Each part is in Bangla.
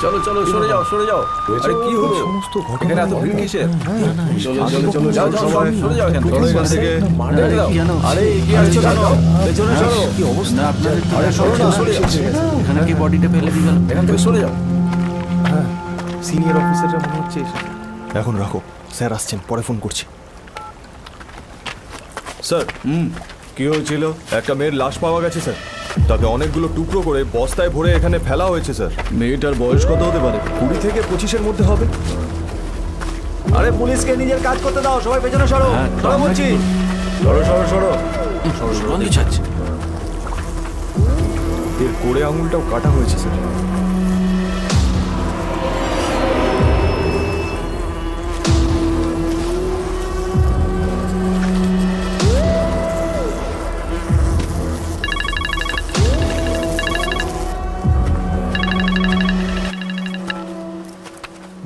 চলো চলো সরে যাও সরে যাও। আরে কি হলো সমস্ত ঘটনা এত ভিড় কিসের? চলো চলো চলো যাও যাও সরে যাও এখান থেকে। কেন আরে এগিয়ে আসছো কেন? পেছনে সরো। কি অবস্থা আপনাদের? আরে সরো না সরে যাও। এখানে কি বডিটা ফেলে দিয়ে গেল? এখান থেকে সরে যাও। হ্যাঁ সিনিয়র অফিসাররা মনে হচ্ছে এসেছে। এখন রাখো, স্যার আসছেন, পরে ফোন করছি। স্যার কি হয়েছিল? একটা মেয়ের লাশ পাওয়া গেছে স্যার, তাকে অনেকগুলো টুকরো করে বস্তায় ভরে এখানে ফেলা হয়েছে স্যার। মেয়েটার বয়স কত হতে পারে? 20 থেকে 25-এর মধ্যে হবে। আরে পুলিশকে নিজের কাজ করতে দাও, সবাই পেছনে সরো। সরো বলছি, সরো সরো সরো সরো সরো। এর কোড়ে আঙুলটাও কাটা হয়েছে sir.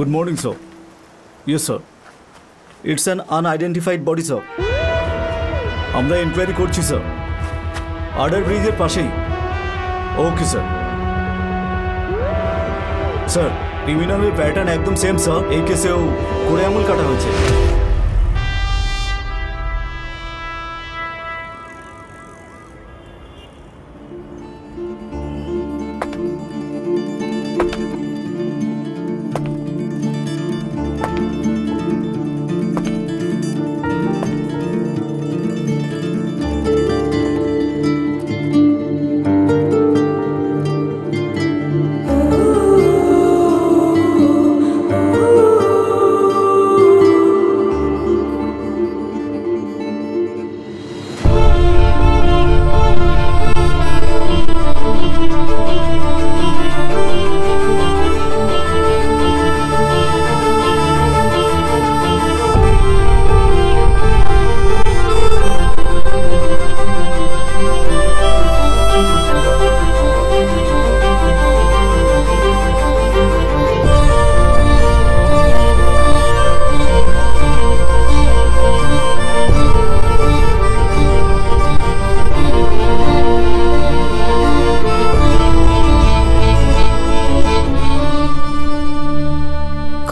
Good morning, sir. Yes, sir. It's an unidentified body, sir. আমরা ইনকোয়ারি করছি স্যার, আডার ব্রিজের পাশেই। Okay sir. স্যার ক্রিমিনালের প্যাটার্ন একদম সেম স্যার, এই কেসেও কোড়ে আঙুল কাটা হয়েছে।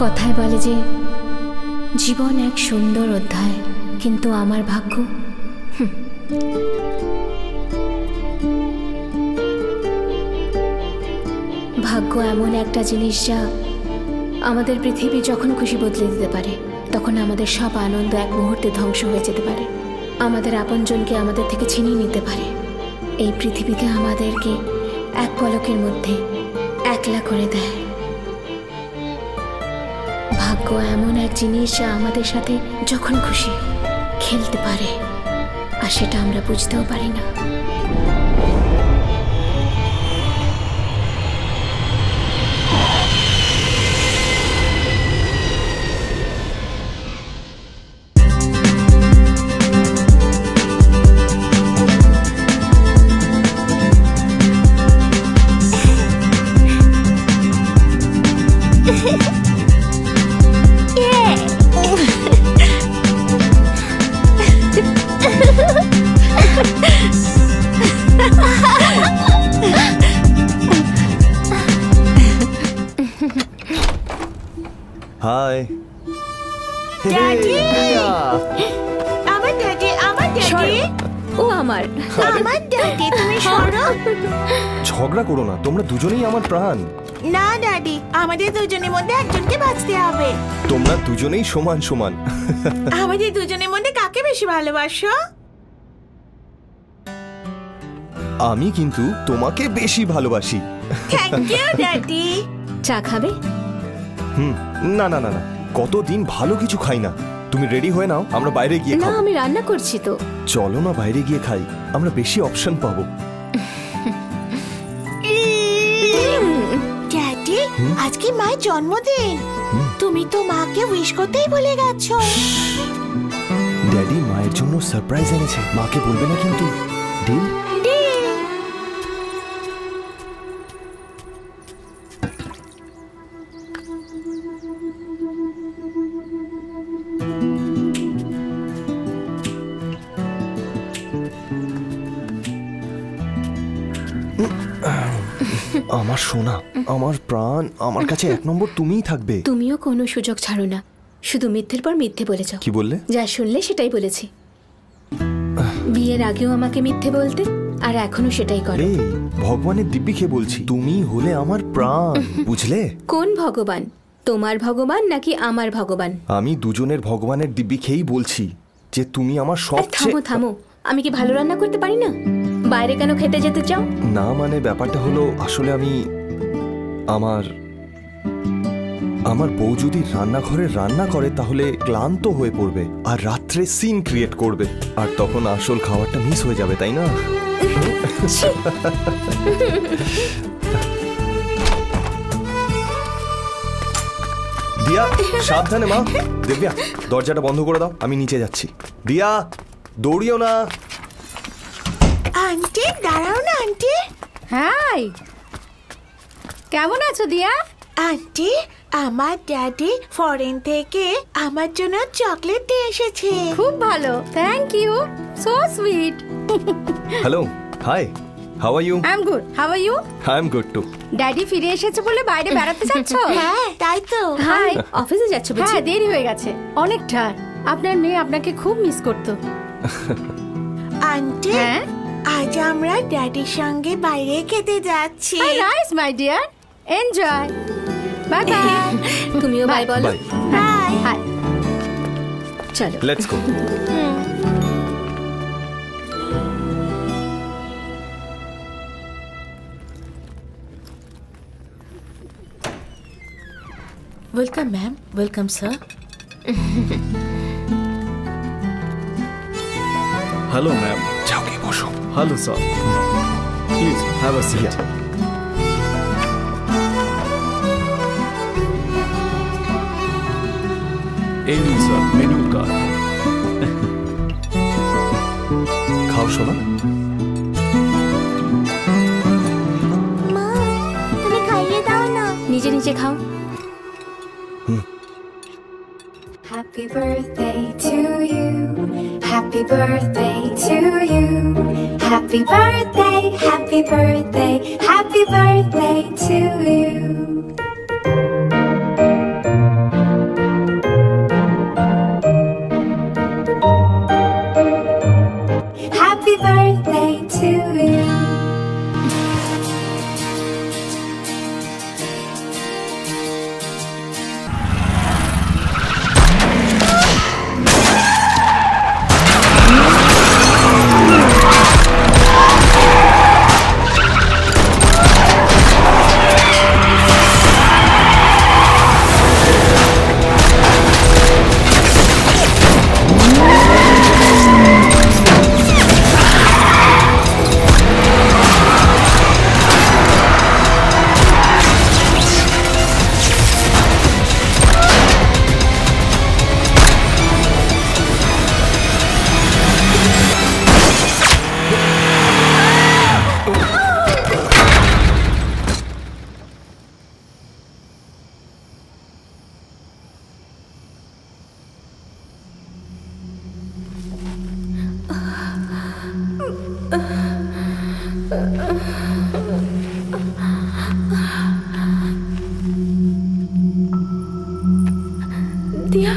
কথায় বলে যে জীবন এক সুন্দর অধ্যায়, কিন্তু আমার ভাগ্য ভাগ্য এমন একটা জিনিস যা আমাদের পৃথিবী যখন খুশি বদলে দিতে পারে, তখন আমাদের সব আনন্দ এক মুহূর্তে ধ্বংস হয়ে যেতে পারে। আমাদের আপনজনকে আমাদের থেকে ছিনিয়ে নিতে পারে। এই পৃথিবীতে আমাদেরকে এক পলকের মধ্যে একলা করে দেয়। ভাগ্য এমন এক জিনিস যা আমাদের সাথে যখন খুশি খেলতে পারে, আর সেটা আমরা বুঝতেও পারি না। হাই ড্যাডি, আমার ড্যাডি, আমার ড্যাডি, ও আমার আমার ড্যাডি, তুমি সরো। ঝগড়া করো না, তোমরা দুজনেই আমার প্রাণ। না ড্যাডি, আমাদের দুজনের মধ্যে একজনকে বাঁচতে হবে। তোমরা দুজনেই সমান সমান। আমাদের দুজনের মধ্যে কাকে বেশি ভালোবাসো? আমি কিন্তু তোমাকে বেশি ভালোবাসি। Thank you daddy. চা খাবে? না না না না, কতদিন ভালো কিছু খাই না। তুমি রেডি হয়ে নাও, আমরা বাইরে গিয়ে না, খাবো। আমি রান্না করছি তো। চলো না, বাইরে গিয়ে খাই, আমরা বেশি অপশন পাবো। ড্যাডি, আজকে মায়ের জন্মদিন, তুমি তো মাকে উইশ করতেই ভুলে গেছো। ড্যাডি মায়ের জন্য সারপ্রাইজ এনেছে, মাকে বলবে না কিন্তু। ডিল? আমার সোনা, আমার প্রাণ, আমার কাছে এক নম্বর তুমিই থাকবে। তুমিও কোনো সুযোগ ছাড়ো না, শুধু মিথ্যের পর মিথ্যে বলেছ। কি বললে? যা শুনলে সেটাই বলেছি। বিয়ের আগেও আমাকে মিথ্যে বলতে, আর এখনো সেটাই করো। এই ভগবানের দিব্যি খেয়ে বলছি, তুমি হলে আমার প্রাণ, বুঝলে? কোন ভগবান, তোমার ভগবান নাকি আমার ভগবান? আমি দুজনের ভগবানের দিব্যি খেয়েই বলছি যে তুমি আমার সবচেয়ে। থামো থামো, আমি কি ভালো রান্না করতে পারি না? বাইরে কেন খেতে যেতে চাও? না মানে ব্যাপারটা হলো, আসলে আমি আমার বউ যদি রান্নাঘরে রান্না করে তাহলে ক্লান্ত হয়ে পড়বে আর রাত্রে সিন ক্রিয়েট করবে, আর তখন আসল খাবারটা মিস হয়ে যাবে, তাই না? দিয়া সাবধানে মা। দিব্যা, দরজাটা বন্ধ করে দাও, আমি নিচে যাচ্ছি। দিয়া, দৌড়িও না। আন্টি দাঁড়াও না আন্টি। হাই, কেমন আছো দিয়া? আন্টি, আমার ড্যাডি ফরেন থেকে আমার জন্য চকলেট দিয়ে এসেছে। খুব ভালো, thank you, so sweet. Hello, hi, how are you? I am good, how are you? I am good too. Daddy ফিরে এসেছে বলে বাইরে বেড়াতে যাচ্ছ? হ্যাঁ তাই তো। হাই, অফিসে যাচ্ছ বুঝি? হ্যাঁ দেরি হয়ে গেছে অনেকটা। আপনার মেয়ে আপনাকে খুব মিস করতো। আন্টি, হ্যাঁ আজ আমরা ড্যাডির সঙ্গে বাইরে খেতে যাচ্ছি। Nice my dear, enjoy. Bye bye. তুমিও বাই বলো। বাই। বাই। হাই। চলো let's go. Welcome ma'am, welcome sir. Hello ma'am. যাও গিয়ে বসো। Hello sir, please have a seat. এই নিন স্যার মেনু কার্ড। খাও শোনা। মা, তুমি খাইয়ে দাও না। নিজে নিজে খাও। Happy birthday to you. Happy birthday to you. Happy birthday, happy birthday, happy birthday to you. Happy birthday to you. দিয়া